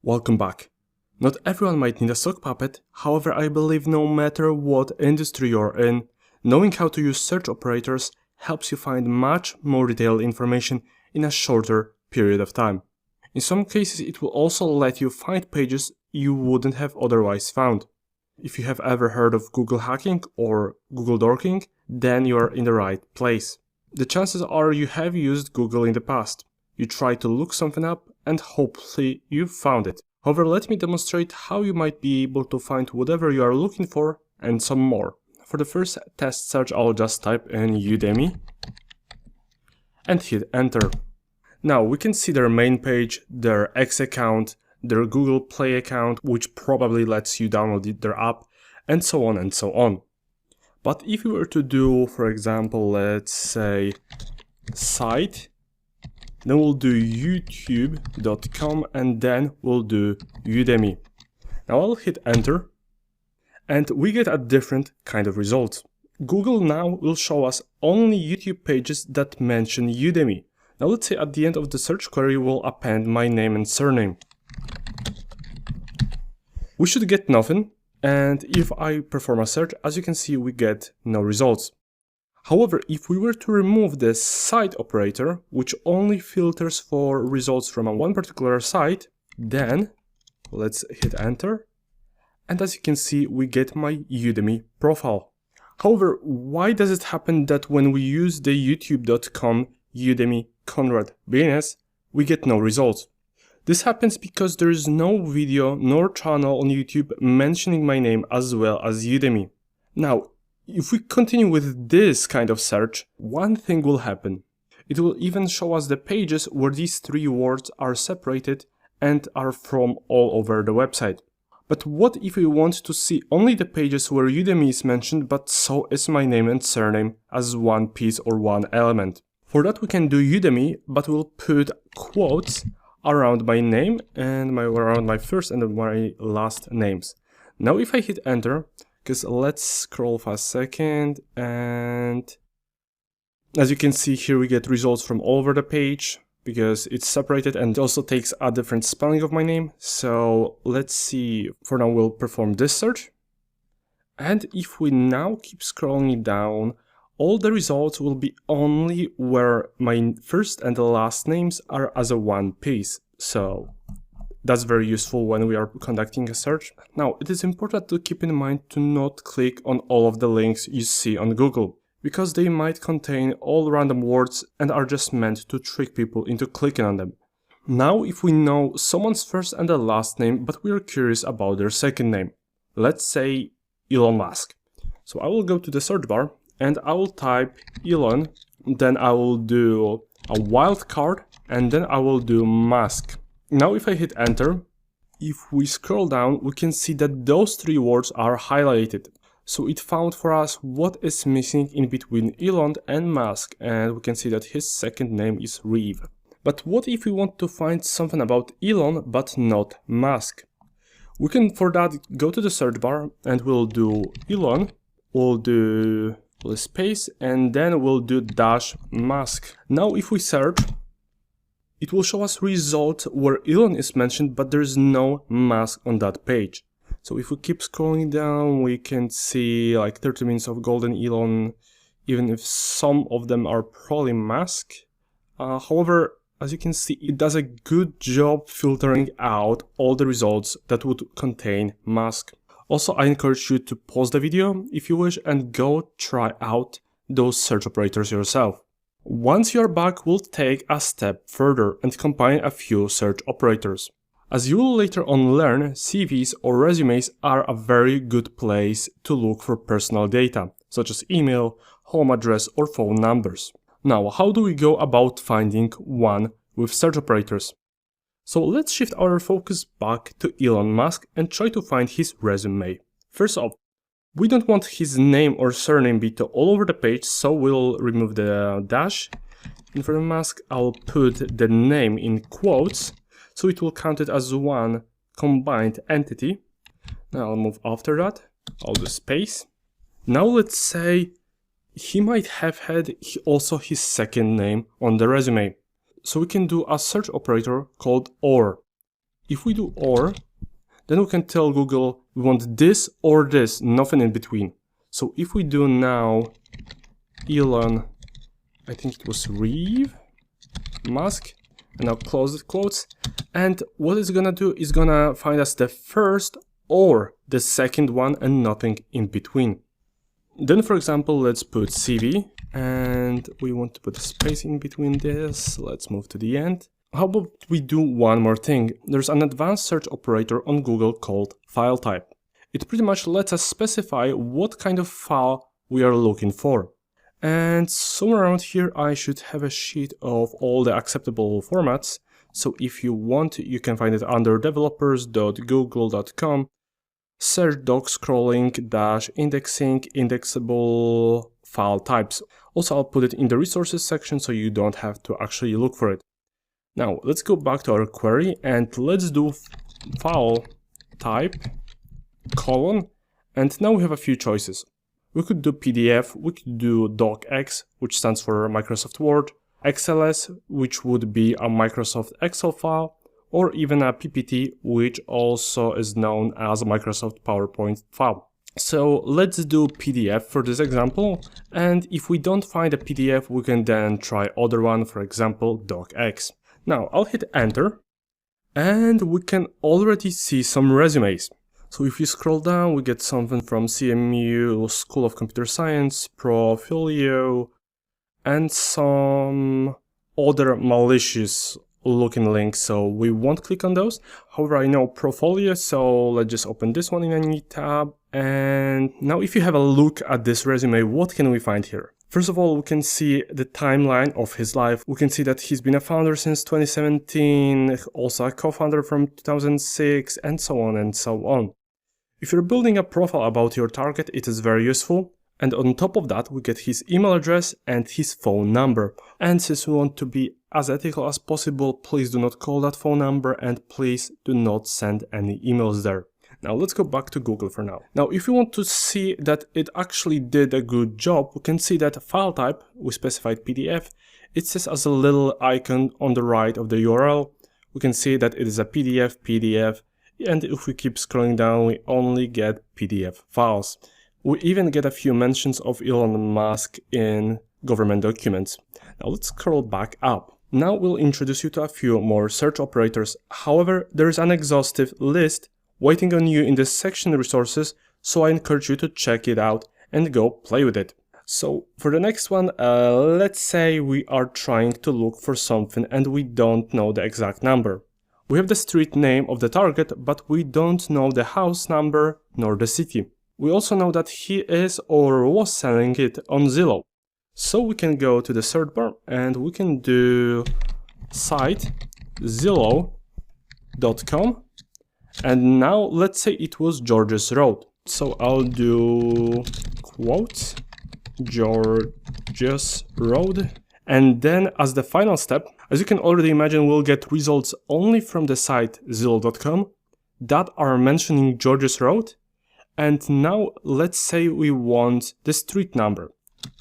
Welcome back. Not everyone might need a sock puppet, however I believe no matter what industry you're in, knowing how to use search operators helps you find much more detailed information in a shorter period of time. In some cases it will also let you find pages you wouldn't have otherwise found. If you have ever heard of Google hacking or Google dorking, then you are in the right place. The chances are you have used Google in the past. You tried to look something up and hopefully you found it. However, let me demonstrate how you might be able to find whatever you are looking for and some more. For the first test search, I'll just type in Udemy and hit enter. Now we can see their main page, their X account, their Google Play account, which probably lets you download their app, and so on and so on. But if you were to do, for example, let's say site, then we'll do youtube.com and then we'll do Udemy. Now I'll hit enter and we get a different kind of result. Google now will show us only YouTube pages that mention Udemy. Now let's say at the end of the search query we'll append my name and surname. We should get nothing, and if I perform a search, as you can see, we get no results. However, if we were to remove the site operator, which only filters for results from one particular site, then let's hit enter. And as you can see, we get my Udemy profile. However, why does it happen that when we use the youtube.com Udemy Conrad business, we get no results? This happens because there is no video nor channel on YouTube mentioning my name as well as Udemy. Now, if we continue with this kind of search, one thing will happen. It will even show us the pages where these three words are separated and are from all over the website. But what if we want to see only the pages where Udemy is mentioned, but so is my name and surname as one piece or one element? For that we can do Udemy, but we'll put quotes around my name and around my first and my last names. Now if I hit enter, because let's scroll for a second, and as you can see here we get results from all over the page because it's separated and it also takes a different spelling of my name. So let's see, for now we'll perform this search, and if we now keep scrolling down, all the results will be only where my first and the last names are as a one piece. So that's very useful when we are conducting a search. Now, it is important to keep in mind to not click on all of the links you see on Google, because they might contain all random words and are just meant to trick people into clicking on them. Now, if we know someone's first and the last name, but we are curious about their second name, let's say Elon Musk. So I will go to the search bar and I will type Elon, then I will do a wildcard, and then I will do Musk. Now if I hit enter, if we scroll down, we can see that those three words are highlighted. So it found for us what is missing in between Elon and Musk, and we can see that his second name is Reeve. But what if we want to find something about Elon but not Musk? We can for that go to the search bar and we'll do Elon, we'll do space, and then we'll do dash Musk. Now if we search, it will show us results where Elon is mentioned, but there is no Musk on that page. So if we keep scrolling down, we can see like 30 minutes of golden Elon, even if some of them are probably Musk. However, as you can see, it does a good job filtering out all the results that would contain Musk. Also, I encourage you to pause the video if you wish and go try out those search operators yourself. Once you're back, we'll take a step further and combine a few search operators. As you will later on learn, CVs or resumes are a very good place to look for personal data, such as email, home address or phone numbers. Now, how do we go about finding one with search operators? So let's shift our focus back to Elon Musk and try to find his resume. First off, we don't want his name or surname be all over the page, so we'll remove the dash. And for Musk, I'll put the name in quotes, so it will count it as one combined entity. Now I'll move after that, I'll do space. Now let's say he might have had also his second name on the resume. So we can do a search operator called OR. If we do or, then we can tell Google we want this or this, nothing in between. So if we do now Elon, I think it was Reeve, Musk, and now close the quotes, and what it's gonna do is gonna find us the first or the second one and nothing in between. Then for example, let's put CV, and we want to put a space in between this. Let's move to the end. How about we do one more thing? There's an advanced search operator on Google called file type. It pretty much lets us specify what kind of file we are looking for. And somewhere around here I should have a sheet of all the acceptable formats. So if you want, you can find it under developers.google.com, search doc scrolling -indexing indexable file types. Also, I'll put it in the resources section so you don't have to actually look for it. Now let's go back to our query and let's do file type : and now we have a few choices. We could do PDF, we could do docx, which stands for Microsoft Word, XLS, which would be a Microsoft Excel file, or even a PPT, which also is known as a Microsoft PowerPoint file. So let's do PDF for this example, and if we don't find a PDF, we can then try other one, for example, docx. Now I'll hit enter, and we can already see some resumes. So if you scroll down, we get something from CMU, School of Computer Science, Profilio, and some other malicious looking links, so we won't click on those. However, I know Profilio, so let's just open this one in a new tab. And now if you have a look at this resume, what can we find here? First of all, we can see the timeline of his life. We can see that he's been a founder since 2017, also a co-founder from 2006, and so on and so on. If you're building a profile about your target, it is very useful. And on top of that, we get his email address and his phone number. And since we want to be as ethical as possible, please do not call that phone number and please do not send any emails there. Now let's go back to Google for now. Now if you want to see that it actually did a good job, we can see that file type, we specified PDF, it says as a little icon on the right of the URL. We can see that it is a PDF, and if we keep scrolling down, we only get PDF files. We even get a few mentions of Elon Musk in government documents. Now let's scroll back up. Now we'll introduce you to a few more search operators. However, there is an exhaustive list waiting on you in the section resources, so I encourage you to check it out and go play with it. So for the next one, let's say we are trying to look for something and we don't know the exact number. We have the street name of the target, but we don't know the house number nor the city. We also know that he is or was selling it on Zillow. So we can go to the search bar and we can do site Zillow.com. And now let's say it was George's Road. So I'll do quote George's Road. And then as the final step, as you can already imagine, we'll get results only from the site Zillow.com that are mentioning George's Road. And now let's say we want the street number.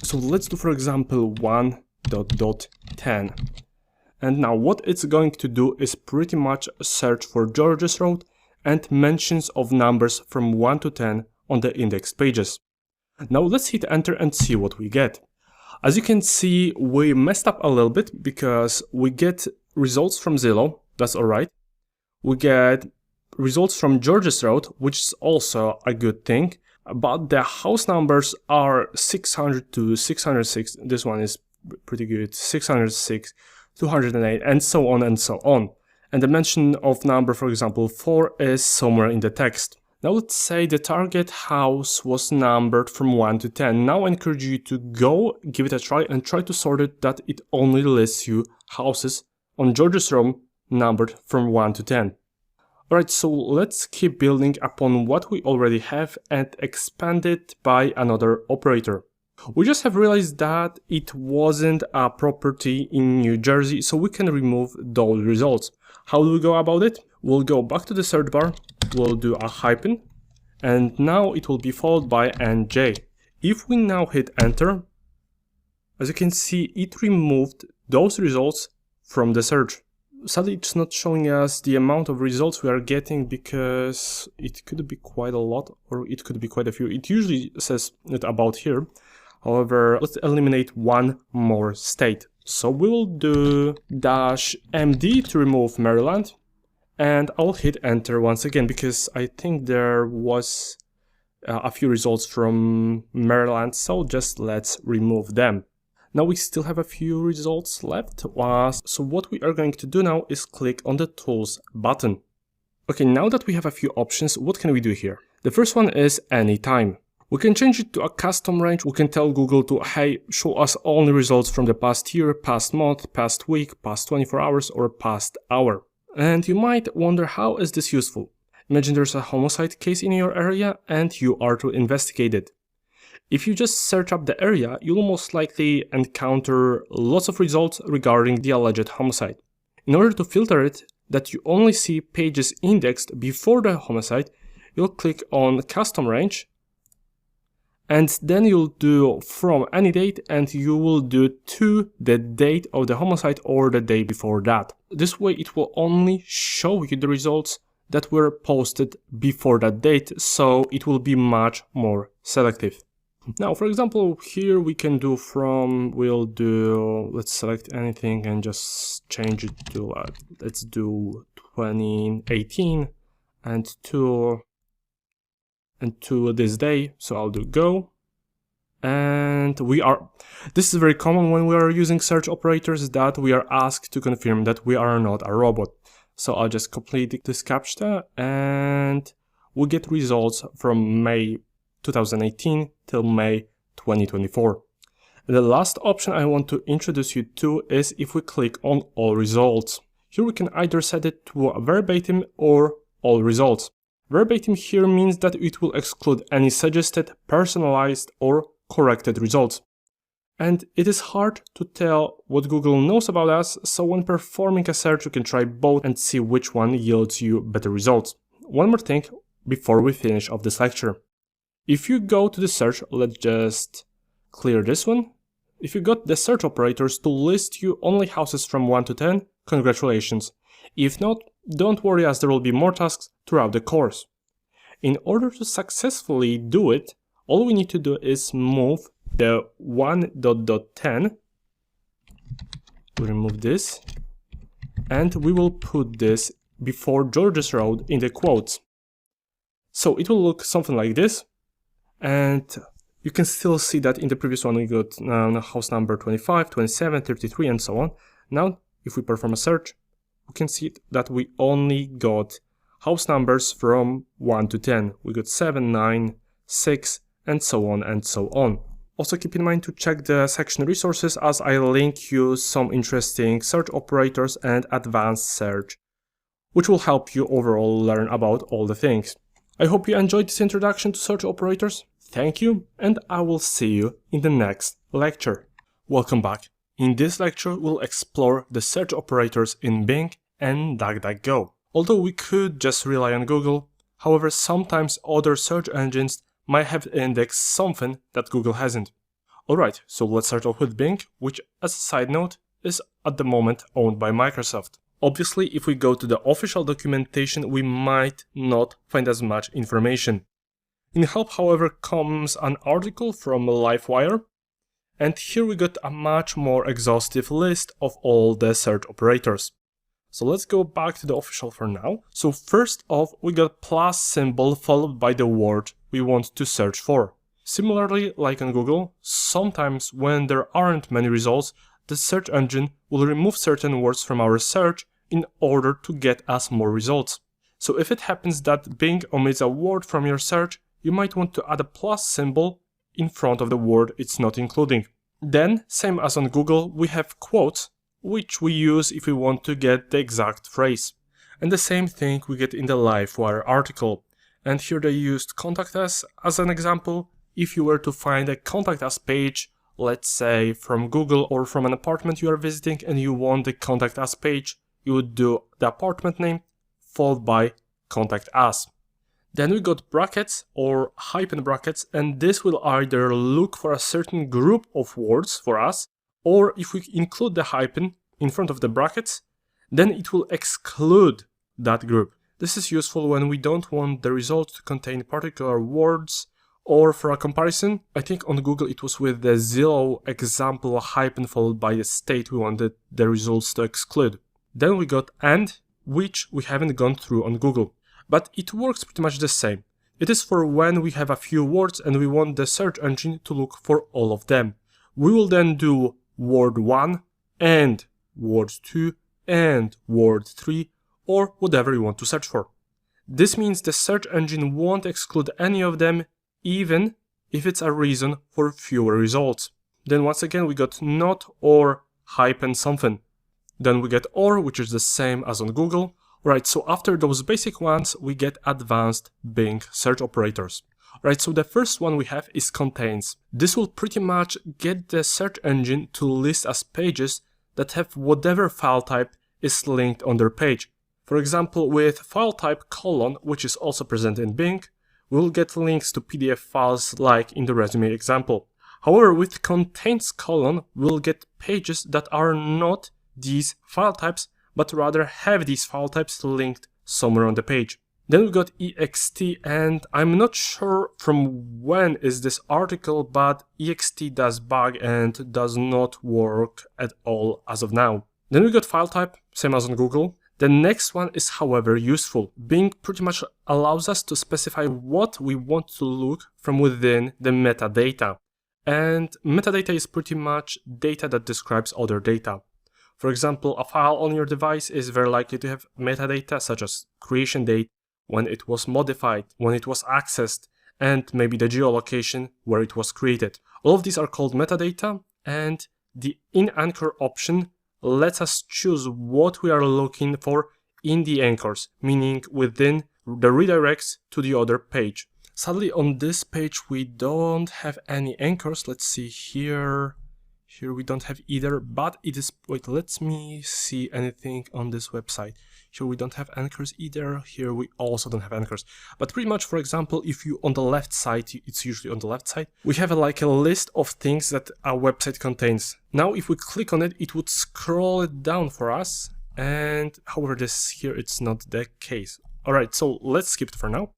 So let's do, for example, 1.10. And now what it's going to do is pretty much search for George's Road and mentions of numbers from 1 to 10 on the index pages. Now let's hit enter and see what we get. As you can see, we messed up a little bit because we get results from Zillow, that's alright. We get results from George's Road, which is also a good thing, but the house numbers are 600 to 606, this one is pretty good, 606, 208, and so on and so on. And the mention of number, for example, 4 is somewhere in the text. Now let's say the target house was numbered from 1 to 10. Now I encourage you to go give it a try and try to sort it that it only lists you houses on George's Road numbered from 1 to 10. Alright, so let's keep building upon what we already have and expand it by another operator. We just have realized that it wasn't a property in New Jersey, so we can remove those results. How do we go about it? We'll go back to the search bar, we'll do a hyphen, and now it will be followed by NJ. If we now hit enter, as you can see, it removed those results from the search. Sadly, it's not showing us the amount of results we are getting because it could be quite a lot or it could be quite a few. It usually says it about here. However, let's eliminate one more state. So we will do -md to remove Maryland, and I'll hit enter once again because I think there was a few results from Maryland, so just let's remove them. Now we still have a few results left, so what we are going to do now is click on the Tools button. Okay, now that we have a few options, what can we do here? The first one is anytime. We can change it to a custom range. We can tell Google to, hey, show us only results from the past year, past month, past week, past 24 hours, or past hour. And you might wonder, how is this useful? Imagine there's a homicide case in your area and you are to investigate it. If you just search up the area, you'll most likely encounter lots of results regarding the alleged homicide. In order to filter it, that you only see pages indexed before the homicide, you'll click on Custom Range, and then you'll do from any date, and you will do to the date of the homicide or the day before that. This way it will only show you the results that were posted before that date, so it will be much more selective. Now, for example, here we can do from, let's select anything and just change it to, let's do 2018 and to this day. So I'll do go. And this is very common when we are using search operators, that we are asked to confirm that we are not a robot. So I'll just complete this CAPTCHA and we get results from May 2018 till May 2024. The last option I want to introduce you to is if we click on all results. Here we can either set it to a verbatim or all results. Verbatim here means that it will exclude any suggested, personalized or corrected results. And it is hard to tell what Google knows about us, so when performing a search you can try both and see which one yields you better results. One more thing before we finish off this lecture. If you go to the search, let's just clear this one. If you got the search operators to list you only houses from 1 to 10, congratulations. If not, don't worry, as there will be more tasks throughout the course. In order to successfully do it, all we need to do is move the 1.10. We'll remove this and we will put this before George's Road in the quotes. So it will look something like this. And you can still see that in the previous one we got house number 25, 27, 33 and so on. Now if we perform a search, we can see that we only got house numbers from 1 to 10. We got 7, 9, 6 and so on and so on. Also keep in mind to check the section resources, as I link you some interesting search operators and advanced search, which will help you overall learn about all the things. I hope you enjoyed this introduction to search operators. Thank you, and I will see you in the next lecture. Welcome back. In this lecture, we'll explore the search operators in Bing and DuckDuckGo. Although we could just rely on Google, however, sometimes other search engines might have indexed something that Google hasn't. Alright, so let's start off with Bing, which, as a side note, is at the moment owned by Microsoft. Obviously, if we go to the official documentation, we might not find as much information. In help, however, comes an article from LiveWire, and here we got a much more exhaustive list of all the search operators. So let's go back to the official for now. So first off, we got plus symbol followed by the word we want to search for. Similarly, like on Google, sometimes when there aren't many results, the search engine will remove certain words from our search in order to get us more results. So if it happens that Bing omits a word from your search, you might want to add a plus symbol in front of the word it's not including. Then, same as on Google, we have quotes, which we use if we want to get the exact phrase. And the same thing we get in the LiveWire article. And here they used contact us as an example. If you were to find a contact us page, let's say from Google or from an apartment you are visiting and you want the contact us page, you would do the apartment name followed by contact us. Then we got brackets or hyphen brackets, and this will either look for a certain group of words for us, or if we include the hyphen in front of the brackets, then it will exclude that group. This is useful when we don't want the result to contain particular words, or for a comparison, I think on Google it was with the Zillow example hyphen followed by a state we wanted the results to exclude. Then we got AND, which we haven't gone through on Google, but it works pretty much the same. It is for when we have a few words and we want the search engine to look for all of them. We will then do word 1 and word 2 and word 3 or whatever you want to search for. This means the search engine won't exclude any of them even if it's a reason for fewer results. Then once again we got not or hyphen something. Then we get or, which is the same as on Google. Right, so after those basic ones, we get advanced Bing search operators. Right, so the first one we have is contains. This will pretty much get the search engine to list as pages that have whatever file type is linked on their page. For example, with file type : which is also present in Bing, we'll get links to PDF files like in the resume example. However, with contains : we'll get pages that are not these file types, but rather have these file types linked somewhere on the page. Then we got ext, and I'm not sure from when is this article, but ext does bug and does not work at all as of now. Then we got file type, same as on Google. The next one is, however, useful. Bing pretty much allows us to specify what we want to look from within the metadata. And metadata is pretty much data that describes other data. For example, a file on your device is very likely to have metadata such as creation date, when it was modified, when it was accessed, and maybe the geolocation where it was created. All of these are called metadata, and the in-anchor option lets us choose what we are looking for in the anchors, meaning within the redirects to the other page. Sadly, on this page we don't have any anchors. Let's see here. Here we don't have either, but it is, wait, let me see anything on this website. Here we don't have anchors either. Here we also don't have anchors. But pretty much, for example, if you on the left side, it's usually on the left side, we have like a list of things that a website contains. Now, if we click on it, it would scroll it down for us. And however, this here, it's not the case. All right, so let's skip it for now.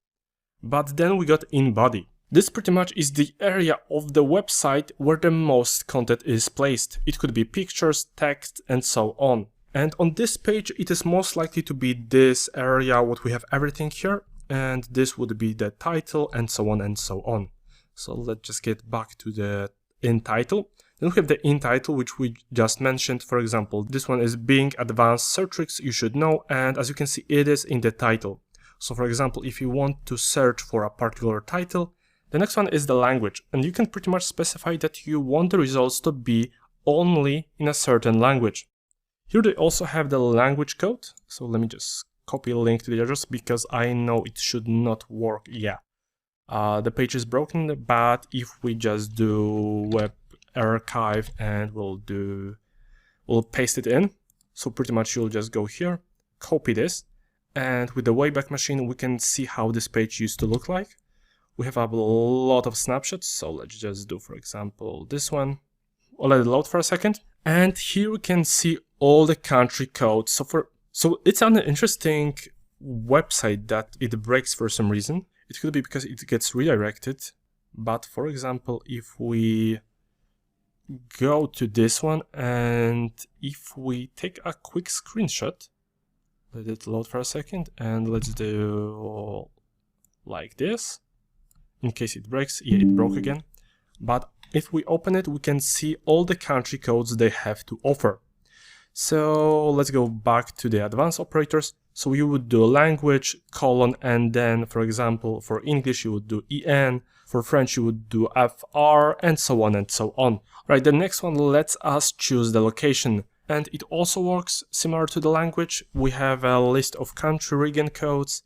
But then we got in body. This pretty much is the area of the website where the most content is placed. It could be pictures, text, and so on. And on this page, it is most likely to be this area, what we have everything here, and this would be the title, and so on and so on. So let's just get back to the in title. Then we have the in title, which we just mentioned. For example, this one is Bing Advanced Search Tricks You Should Know, and as you can see, it is in the title. So for example, if you want to search for a particular title, the next one is the language, and you can pretty much specify that you want the results to be only in a certain language. Here they also have the language code, so let me just copy a link to the address because I know it should not work. Yeah, the page is broken, but if we just do web archive and we'll paste it in, so pretty much you'll just go here, copy this, and with the Wayback Machine we can see how this page used to look like. We have a lot of snapshots, so let's just do, for example, this one. I'll let it load for a second. And here we can see all the country codes. So it's an interesting website that it breaks for some reason. It could be because it gets redirected. But for example, if we go to this one and if we take a quick screenshot, let it load for a second, and let's do like this. In case it breaks, yeah, it broke again. But if we open it, we can see all the country codes they have to offer. So let's go back to the advanced operators. So you would do language, and then, for example, for English, you would do EN, for French, you would do FR, and so on and so on. Right, the next one lets us choose the location. And it also works similar to the language. We have a list of country region codes.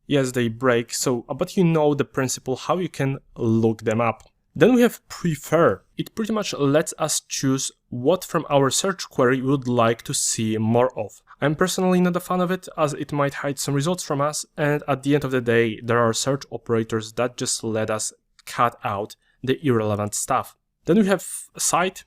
Yes, they break, but you know the principle, how you can look them up. Then we have prefer. It pretty much lets us choose what from our search query we would like to see more of. I'm personally not a fan of it, as it might hide some results from us, and at the end of the day, there are search operators that just let us cut out the irrelevant stuff. Then we have cite,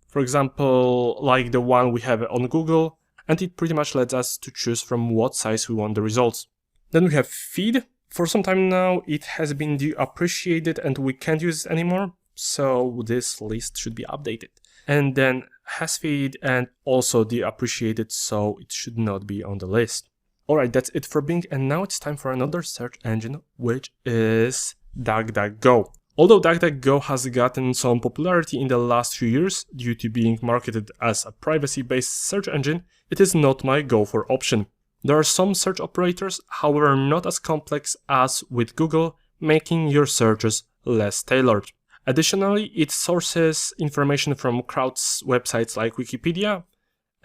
for example, like the one we have on Google. and it pretty much lets us to choose from what size we want the results. Then we have feed. For some time now, it has been deappreciated and we can't use it anymore, so this list should be updated. And then has feed and also deappreciated, so it should not be on the list. Alright, that's it for Bing, and now it's time for another search engine, which is DuckDuckGo. Although DuckDuckGo has gotten some popularity in the last few years due to being marketed as a privacy-based search engine, it is not my go-for option. There are some search operators, however not as complex as with Google, making your searches less tailored. Additionally, it sources information from crowd websites like Wikipedia,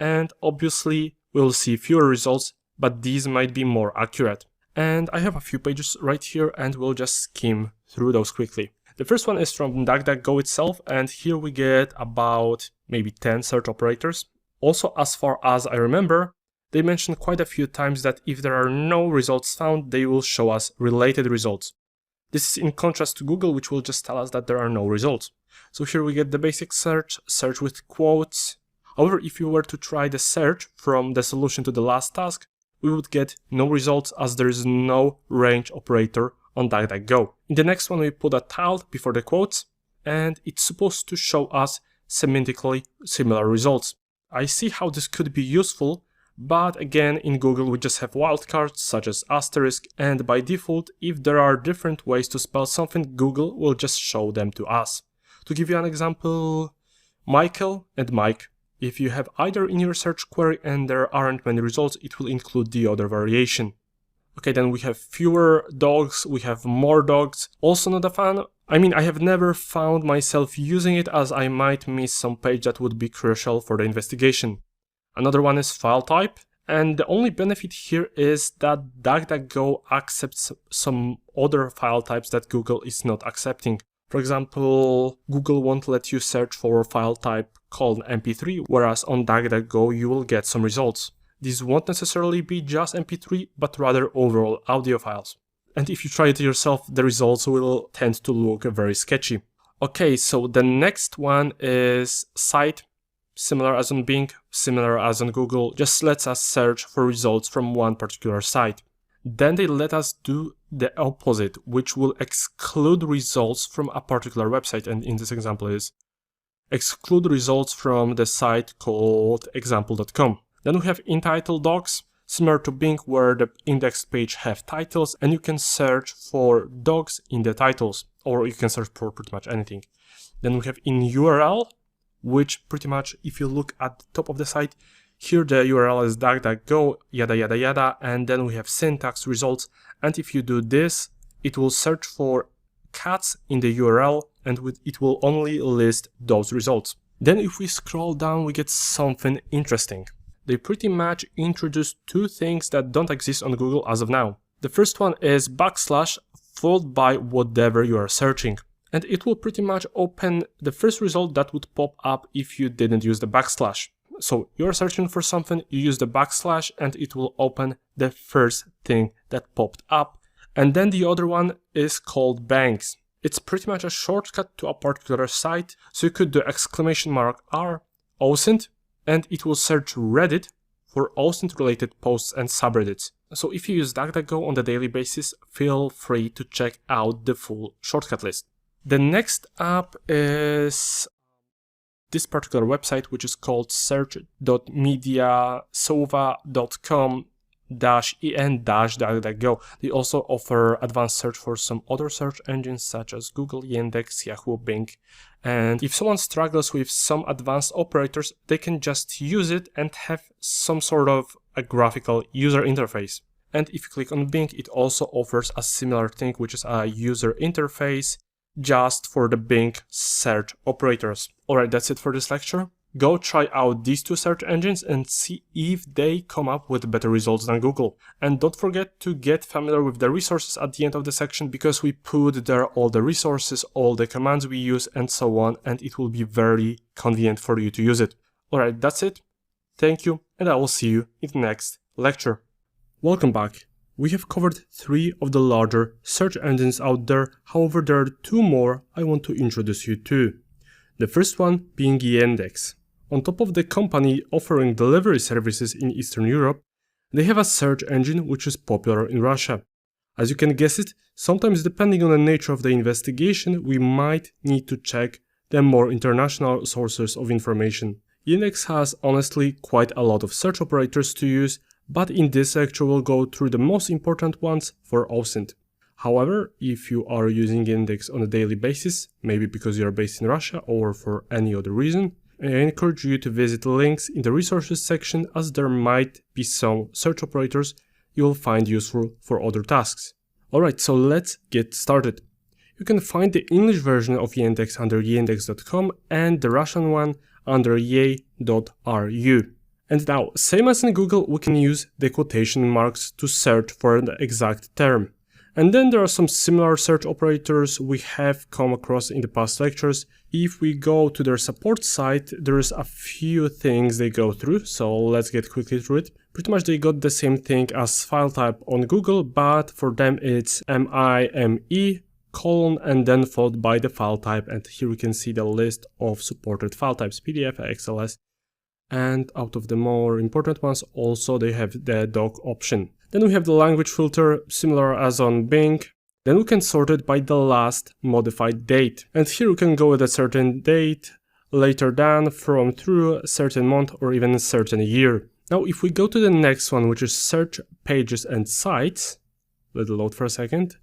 and obviously we'll see fewer results, but these might be more accurate. And I have a few pages right here and we'll just skim through those quickly. The first one is from DuckDuckGo itself, and here we get about maybe 10 search operators. Also, as far as I remember, they mentioned quite a few times that if there are no results found, they will show us related results. This is in contrast to Google, which will just tell us that there are no results. So here we get the basic search with quotes. However, if you were to try the search from the solution to the last task, we would get no results as there is no range operator on DuckDuckGo. In the next one, we put a tilde before the quotes, and it's supposed to show us semantically similar results. I see how this could be useful, but again, in Google we just have wildcards such as asterisk, and by default, if there are different ways to spell something, Google will just show them to us. To give you an example, Michael and Mike. If you have either in your search query and there aren't many results, it will include the other variation. Okay, then we have fewer dogs, we have more dogs. Also not a fan. I mean, I have never found myself using it as I might miss some page that would be crucial for the investigation. Another one is file type, and the only benefit here is that DuckDuckGo accepts some other file types that Google is not accepting. For example, Google won't let you search for a file type called MP3, whereas on DuckDuckGo you will get some results. These won't necessarily be just MP3, but rather overall audio files. And if you try it yourself, the results will tend to look very sketchy. Okay, so the next one is site. Similar as on Bing, similar as on Google, just lets us search for results from one particular site. Then they let us do the opposite, which will exclude results from a particular website, and in this example is exclude results from the site called example.com. Then we have entitled dogs, similar to Bing, where the indexed page have titles and you can search for dogs in the titles, or you can search for pretty much anything. Then we have in URL, which pretty much, if you look at the top of the site, here the URL is DuckDuckGo, yada yada yada, and then we have syntax results, and if you do this, it will search for cats in the URL, and it will only list those results. Then if we scroll down, we get something interesting. They pretty much introduce two things that don't exist on Google as of now. The first one is / followed by whatever you are searching. And it will pretty much open the first result that would pop up if you didn't use the /. So you're searching for something, you use the / and it will open the first thing that popped up. And then the other one is called bangs. It's pretty much a shortcut to a particular site, so you could do !R, OSINT, and it will search Reddit for OSINT related posts and subreddits. So if you use DuckDuckGo on a daily basis, feel free to check out the full shortcut list. The next app is this particular website, which is called search.mediasova.com-en-DuckDuckGo. They also offer advanced search for some other search engines such as Google, Yandex, Yahoo, Bing. And if someone struggles with some advanced operators, they can just use it and have some sort of a graphical user interface. And if you click on Bing, it also offers a similar thing, which is a user interface just for the Bing search operators. Alright, that's it for this lecture. Go try out these two search engines and see if they come up with better results than Google. And don't forget to get familiar with the resources at the end of the section, because we put there all the resources, all the commands we use and so on, and it will be very convenient for you to use it. Alright, that's it. Thank you, and I will see you in the next lecture. Welcome back. We have covered 3 of the larger search engines out there, however there are 2 more I want to introduce you to. The first one being Yandex. On top of the company offering delivery services in Eastern Europe, they have a search engine which is popular in Russia. As you can guess it, sometimes depending on the nature of the investigation, we might need to check the more international sources of information. Yandex has honestly quite a lot of search operators to use, but in this lecture we'll go through the most important ones for OSINT. However, if you are using Yandex on a daily basis, maybe because you are based in Russia or for any other reason, I encourage you to visit links in the resources section, as there might be some search operators you will find useful for other tasks. Alright, so let's get started. You can find the English version of Yandex under yandex.com and the Russian one under ye.ru. And now, same as in Google, we can use the quotation marks to search for the exact term. And then there are some similar search operators we have come across in the past lectures. If we go to their support site, there's a few things they go through, so let's get quickly through it. Pretty much they got the same thing as file type on Google, but for them it's MIME : and then followed by the file type, and here we can see the list of supported file types: PDF, XLS, and out of the more important ones also they have the doc option. Then we have the language filter, similar as on Bing. Then we can sort it by the last modified date. And here we can go with a certain date, later than, from, through, a certain month, or even a certain year. Now if we go to the next one, which is search pages and sites, let it load for a second.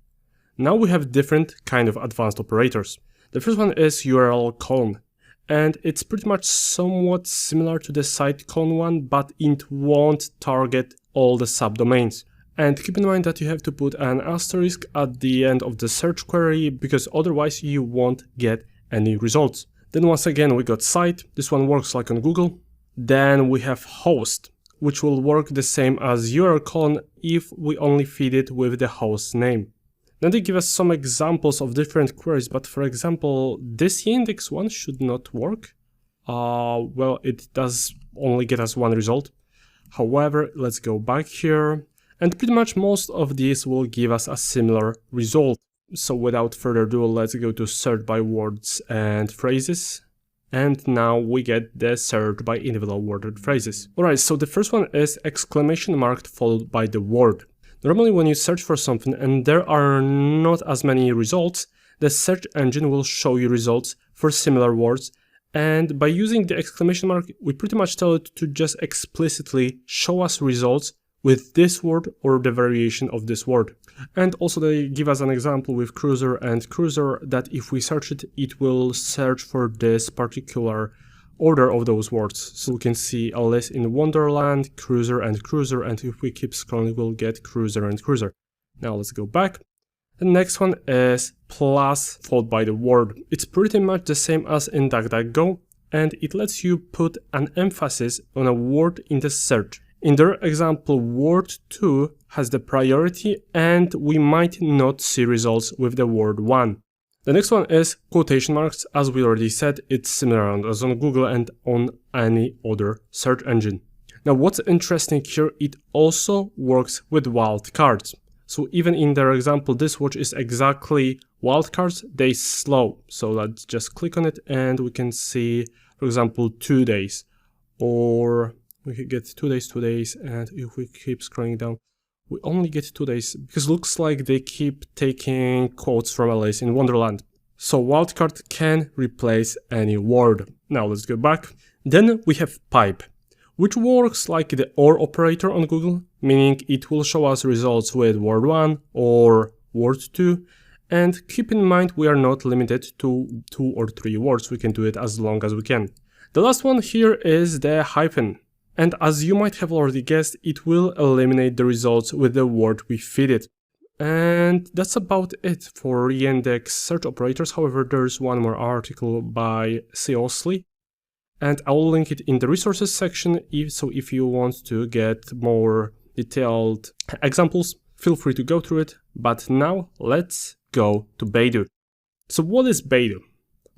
Now we have different kind of advanced operators. The first one is URL : and it's pretty much somewhat similar to the site : one, but it won't target all the subdomains. And keep in mind that you have to put an asterisk at the end of the search query, because otherwise you won't get any results. Then once again we got site, this one works like on Google. Then we have host, which will work the same as URL : if we only feed it with the host name. Then they give us some examples of different queries, but for example, this Yandex one should not work. Well, it does only get us one result. However, let's go back here, and pretty much most of these will give us a similar result. So without further ado, let's go to search by words and phrases. And now we get the search by individual worded phrases. Alright, so the first one is exclamation mark followed by the word. Normally when you search for something and there are not as many results, the search engine will show you results for similar words, and by using the exclamation mark, we pretty much tell it to just explicitly show us results with this word or the variation of this word. And also they give us an example with cruiser and cruiser, that if we search it, it will search for this particular order of those words. So we can see Alice in Wonderland, cruiser, and if we keep scrolling we'll get cruiser and cruiser. Now let's go back. The next one is plus followed by the word. It's pretty much the same as in DuckDuckGo, and it lets you put an emphasis on a word in the search. In their example, word 2 has the priority, and we might not see results with the word 1. The next one is quotation marks. As we already said, it's similar as on Google and on any other search engine. Now what's interesting here, it also works with wildcards. So even in their example, this watch is exactly wildcards, they slow. So let's just click on it and we can see, for example, 2 days. Or we could get 2 days, and if we keep scrolling down, we only get 2 days, because it looks like they keep taking quotes from Alice in Wonderland. So wildcard can replace any word. Now let's go back. Then we have pipe, which works like the OR operator on Google, meaning it will show us results with word 1 or word 2. And keep in mind, we are not limited to 2 or 3 words. We can do it as long as we can. The last one here is the hyphen. And as you might have already guessed, it will eliminate the results with the word we feed it. And that's about it for Yandex search operators. However, there's one more article by Seosley, and I will link it in the resources section. If you want to get more detailed examples, feel free to go through it. But now let's go to Baidu. So what is Baidu?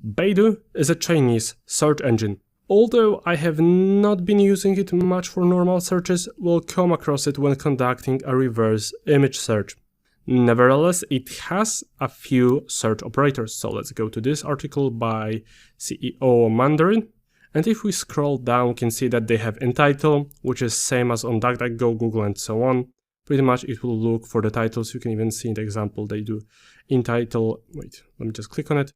Baidu is a Chinese search engine. Although I have not been using it much for normal searches, we'll come across it when conducting a reverse image search. Nevertheless, it has a few search operators. So let's go to this article by CEO Mandarin. And if we scroll down, we can see that they have in title, which is same as on DuckDuckGo, Google, and so on. Pretty much it will look for the titles. You can even see in the example they do in title. Wait, let me just click on it.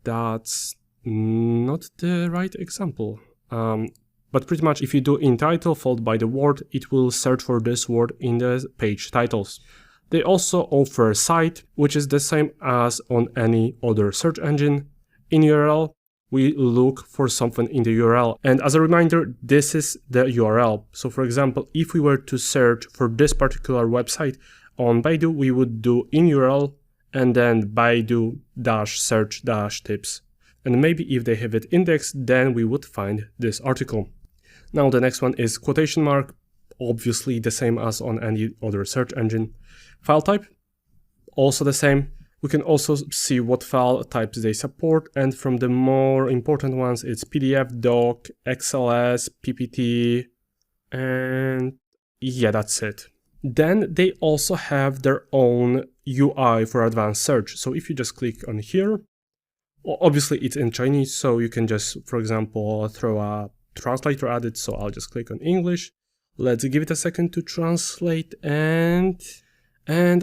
That's not the right example. But pretty much if you do in title followed by the word, it will search for this word in the page titles. They also offer cite, which is the same as on any other search engine. In URL, we look for something in the URL. And as a reminder, this is the URL. So for example, if we were to search for this particular website on Baidu, we would do in URL and then Baidu-search-tips. And maybe if they have it indexed, then we would find this article. Now the next one is quotation mark, obviously the same as on any other search engine. File type, also the same. We can also see what file types they support, and from the more important ones, it's PDF, doc, XLS, PPT, and yeah, that's it. Then they also have their own UI for advanced search. So if you just click on here, obviously it's in Chinese, so you can just, for example, throw a translator at it. So I'll just click on English. Let's give it a second to translate, and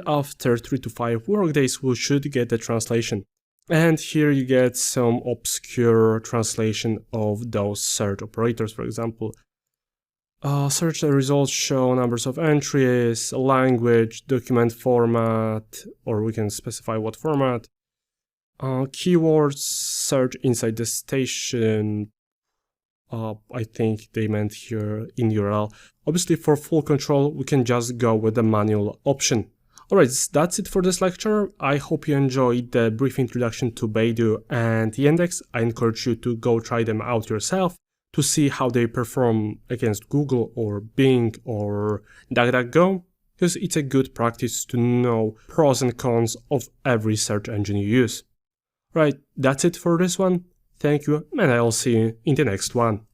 after 3 to 5 workdays, we should get the translation. And here you get some obscure translation of those search operators. For example, search results show numbers of entries, language, document format, or we can specify what format. Keywords, search inside the station. I think they meant here in URL. Obviously, for full control, we can just go with the manual option. Alright, that's it for this lecture. I hope you enjoyed the brief introduction to Baidu and Yandex. I encourage you to go try them out yourself to see how they perform against Google or Bing or DuckDuckGo, because it's a good practice to know pros and cons of every search engine you use. Right, that's it for this one. Thank you, and I'll see you in the next one.